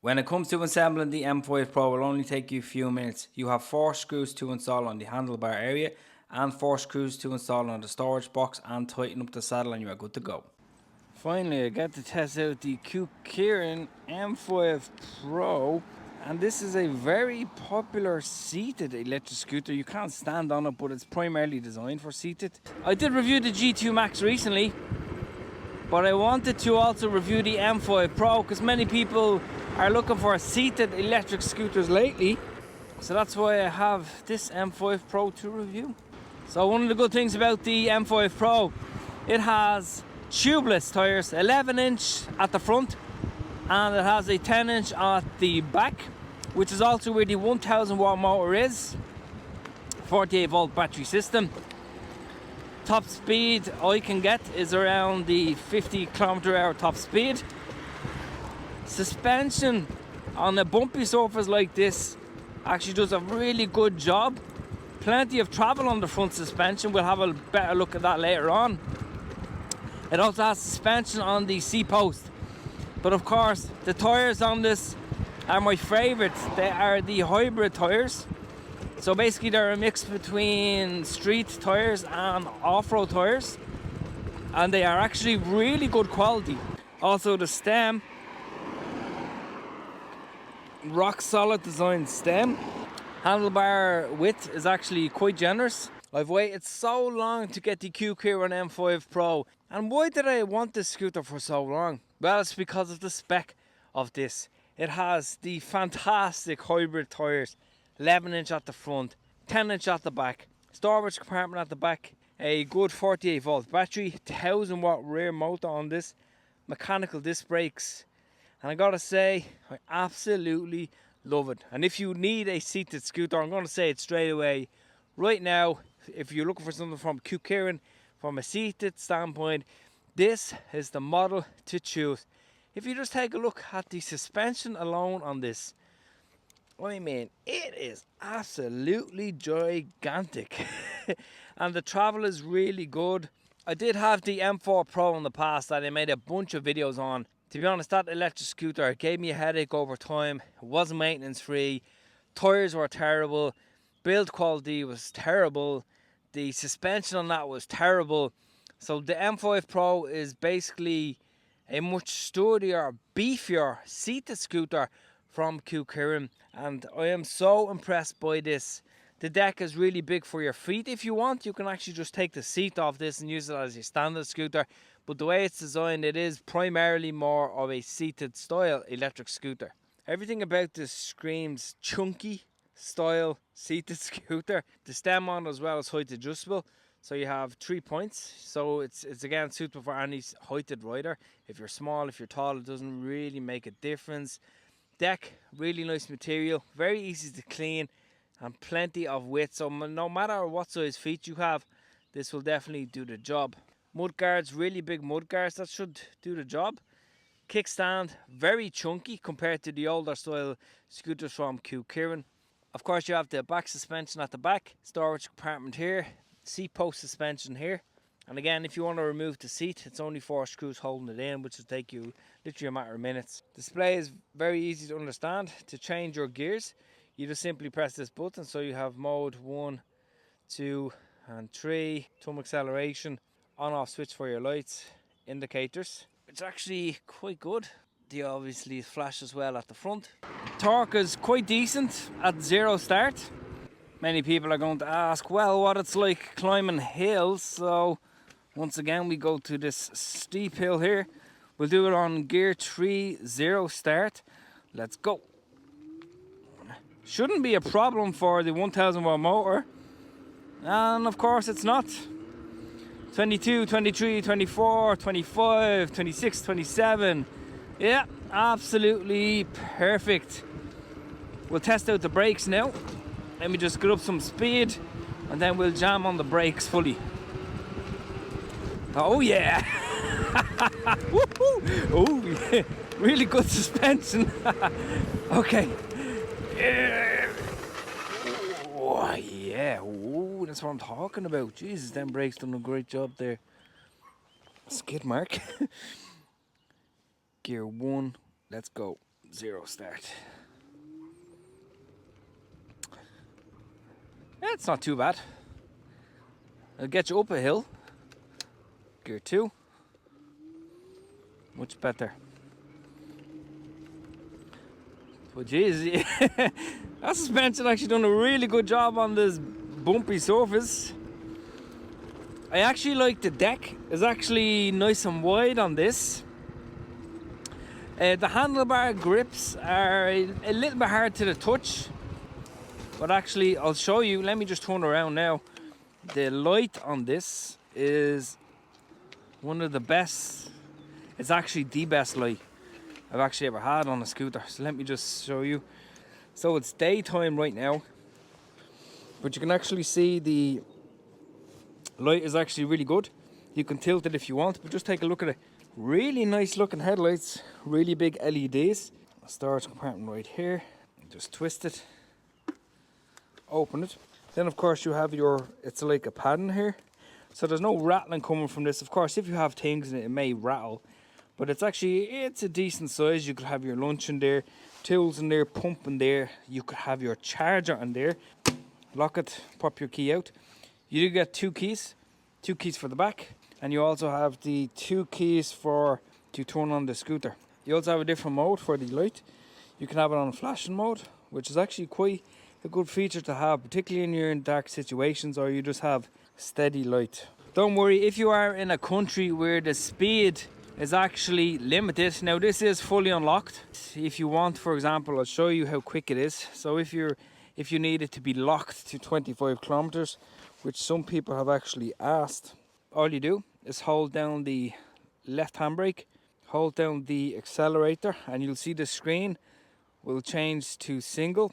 When it comes to assembling the M5 Pro, it will only take you a few minutes. You have 4 screws to install on the handlebar area and 4 screws to install on the storage box and tighten up the saddle and you are good to go. Finally, I got to test out the Kukirin M5 Pro, and this is a very popular seated electric scooter. You can't stand on it, but it's primarily designed for seated. I did review the G2 Max recently, but I wanted to also review the M5 Pro because many people are looking for seated electric scooters lately. So that's why I have this M5 Pro to review. So one of the good things about the M5 Pro, it has tubeless tyres, 11-inch at the front, and it has a 10-inch at the back, which is also where the 1000 watt motor is. 48 volt battery system. Top speed I can get is around the 50 km/h top speed. Suspension on a bumpy surface like this actually does a really good job. Plenty of travel on the front suspension. We'll have a better look at that later on. It also has suspension on the seat post. But of course, the tyres on this are my favourite. They are the hybrid tyres. So basically they're a mix between street tyres and off-road tyres. And they are actually really good quality. Also the stem, rock solid design stem. Handlebar width is actually quite generous. I've waited so long to get the Kukirin M5 Pro. And why did I want this scooter for so long? Well, it's because of the spec of this. It has the fantastic hybrid tyres, 11-inch at the front, 10-inch at the back, storage compartment at the back, a good 48 volt battery, 1000 watt rear motor on this, mechanical disc brakes, and I gotta say, I absolutely love it. And if you need a seated scooter, I'm gonna say it straight away, right now, if you're looking for something from Kukirin, from a seated standpoint, this is the model to choose. If you just take a look at the suspension alone on this, I mean, it is absolutely gigantic. And the travel is really good. I did have the M4 Pro in the past that I made a bunch of videos on. To be honest, that electric scooter gave me a headache over time. It wasn't maintenance free. Tyres were terrible. Build quality was terrible. The suspension on that was terrible. So the M5 Pro is basically a much sturdier, beefier seated scooter from Kukirin, and I am so impressed by this. The deck is really big for your feet. If you want, you can actually just take the seat off this and use it as your standard scooter, but the way it's designed, it is primarily more of a seated style electric scooter. Everything about this screams chunky style seated scooter. The stem on as well is height adjustable, so you have 3 points, so it's again suitable for any heighted rider. If you're small, if you're tall, it doesn't really make a difference. Deck, really nice material, very easy to clean, and plenty of width, so no matter what size feet you have, this will definitely do the job. Mud guards, really big mud guards, that should do the job. Kickstand, very chunky compared to the older style scooters from Kukirin. Of course, you have the back suspension at the back, storage compartment here, seat post suspension here. And again, if you want to remove the seat, it's only 4 screws holding it in, which will take you literally a matter of minutes. Display is very easy to understand. To change your gears, you just simply press this button. So you have mode 1, 2 and 3, thumb acceleration, on off switch for your lights, indicators. It's actually quite good. They obviously flash as well at the front. Torque is quite decent at 0 start. Many people are going to ask, well, what it's like climbing hills. So once again, we go to this steep hill here. We'll do it on gear 3, 0 start. Let's go. Shouldn't be a problem for the 1000 watt motor. And of course it's not. 22, 23, 24, 25, 26, 27. Yeah, absolutely perfect. We'll test out the brakes now. Let me just get up some speed and then we'll jam on the brakes fully. Oh yeah! Woohoo! Oh, really good suspension. Okay. Oh, yeah. Oh, that's what I'm talking about. Jesus, them brakes done a great job there. Skid mark. Gear 1. Let's go. 0 start. Yeah, it's not too bad. It'll get you up a hill. Gear 2. Much better. But geez, that suspension actually done a really good job on this bumpy surface. I actually like the deck. It's actually nice and wide on this. The handlebar grips are a little bit hard to the touch. But actually, I'll show you. Let me just turn around now. The light on this is one of the best. It's actually the best light I've actually ever had on a scooter. So let me just show you. So it's daytime right now, but you can actually see the light is actually really good. You can tilt it if you want, but just take a look at it. Really nice looking headlights, really big LEDs. Storage compartment right here. Just twist it, open it. Then of course you have your, it's like a padding here. So there's no rattling coming from this. Of course, if you have things in it, it may rattle. But it's a decent size. You could have your lunch in there, tools in there, pump in there. You could have your charger in there. Lock it, pop your key out. You do get 2 keys for the back. And you also have the 2 keys to turn on the scooter. You also have a different mode for the light. You can have it on flashing mode, which is actually quite a good feature to have, particularly when you're in dark situations or you just have steady light. Don't worry, if you are in a country where the speed is actually limited. Now this is fully unlocked. If you want, for example, I'll show you how quick it is. So if you need it to be locked to 25 kilometers, which some people have actually asked, all you do is hold down the left handbrake, hold down the accelerator, and you'll see the screen will change to single.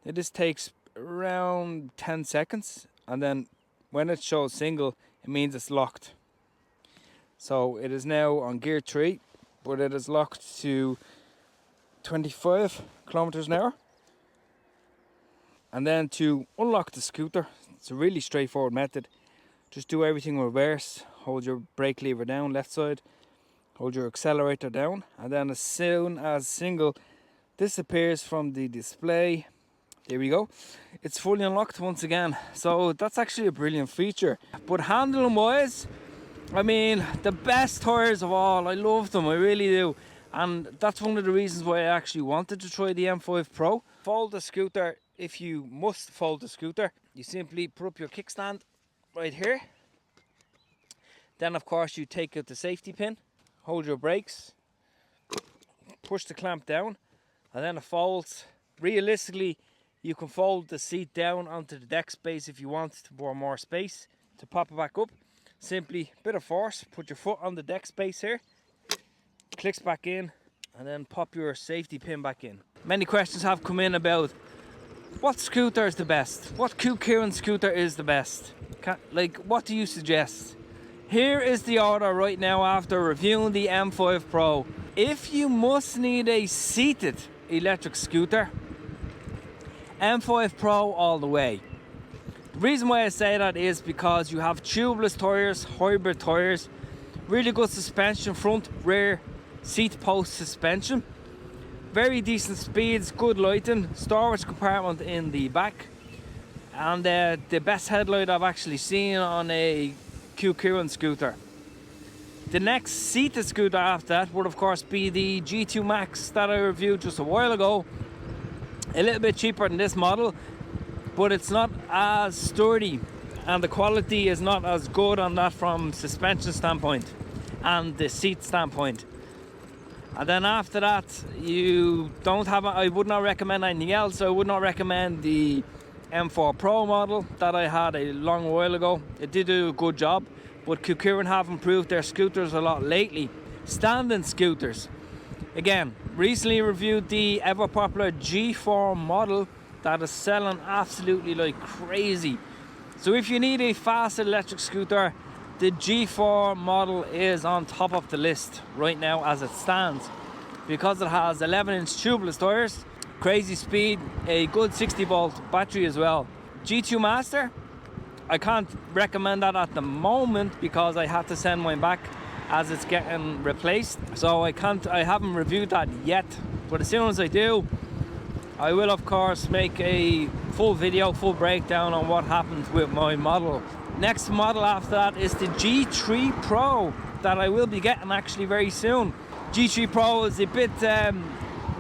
Now this takes around 10 seconds, and then when it shows single, it means it's locked. So it is now on gear 3, but it is locked to 25 kilometers an hour. And then to unlock the scooter, it's a really straightforward method. Just do everything in reverse. Hold your brake lever down, left side. Hold your accelerator down. And then as soon as single disappears from the display, there we go. It's fully unlocked once again. So that's actually a brilliant feature. But handling wise, I mean, the best tyres of all. I love them, I really do. And that's one of the reasons why I actually wanted to try the M5 Pro. Fold the scooter, if you must fold the scooter, you simply put up your kickstand right here. Then of course you take out the safety pin, hold your brakes, push the clamp down, and then it folds. Realistically, you can fold the seat down onto the deck space if you want to pour more space. To pop it back up, simply bit of force, put your foot on the deck space here, clicks back in, and then pop your safety pin back in. Many questions have come in about what scooter is the best, what Kukirin scooter is the best, like what do you suggest? Here is the order right now after reviewing the M5 Pro. If you must need a seated electric scooter, M5 Pro all the way. The reason why I say that is because you have tubeless tyres, hybrid tyres, really good suspension, front, rear, seat post suspension, very decent speeds, good lighting, storage compartment in the back, and the best headlight I've actually seen on a Kukirin scooter. The next seated scooter after that would of course be the G2 Max that I reviewed just a while ago. A little bit cheaper than this model, but it's not as sturdy and the quality is not as good on that from suspension standpoint and the seat standpoint. And then after that, you don't have, I would not recommend anything else. I would not recommend the M4 Pro model that I had a long while ago. It did do a good job, but Kukirin have improved their scooters a lot lately. Standing scooters. Again, recently reviewed the ever popular G4 model that is selling absolutely like crazy. So if you need a fast electric scooter, the G4 model is on top of the list right now as it stands, because it has 11-inch tubeless tyres, crazy speed, a good 60-volt battery as well. G2 Master, I can't recommend that at the moment because I have to send mine back as it's getting replaced, so I haven't reviewed that yet, but as soon as I do, I will of course make a full video, full breakdown on what happened with my model. Next model after that is the G3 Pro that I will be getting actually very soon. G3 Pro is a bit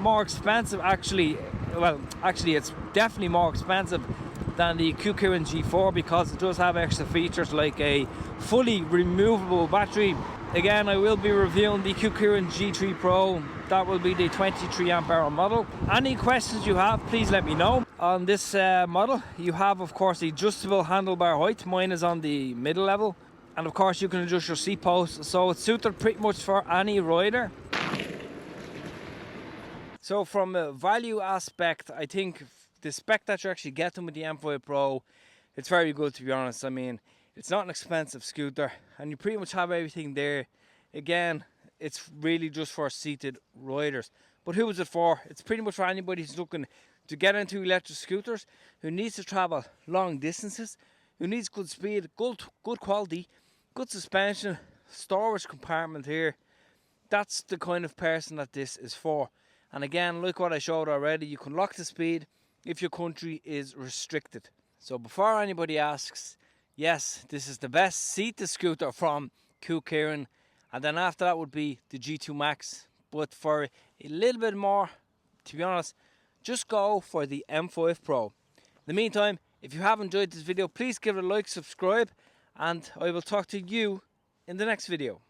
more expensive actually. Well, actually it's definitely more expensive than the Kukirin G4 because it does have extra features like a fully removable battery. Again, I will be reviewing the Kukirin G3 Pro. That will be the 23 amp hour model. Any questions you have, please let me know. On this model, you have of course the adjustable handlebar height. Mine is on the middle level. And of course you can adjust your seat post, so it's suited pretty much for any rider. So from a value aspect, I think the spec that you're actually getting with the M5 Pro, it's very good, to be honest. I mean, it's not an expensive scooter and you pretty much have everything there. Again, it's really just for seated riders. But who is it for? It's pretty much for anybody who's looking to get into electric scooters, who needs to travel long distances, who needs good speed, good quality, good suspension, storage compartment here. That's the kind of person that this is for. And again, like what I showed already, you can lock the speed if your country is restricted. So before anybody asks, yes, this is the best seated scooter from Kukirin, and then after that would be the G2 Max. But for a little bit more, to be honest, just go for the M5 Pro. In the meantime, if you have enjoyed this video, please give it a like, subscribe, and I will talk to you in the next video.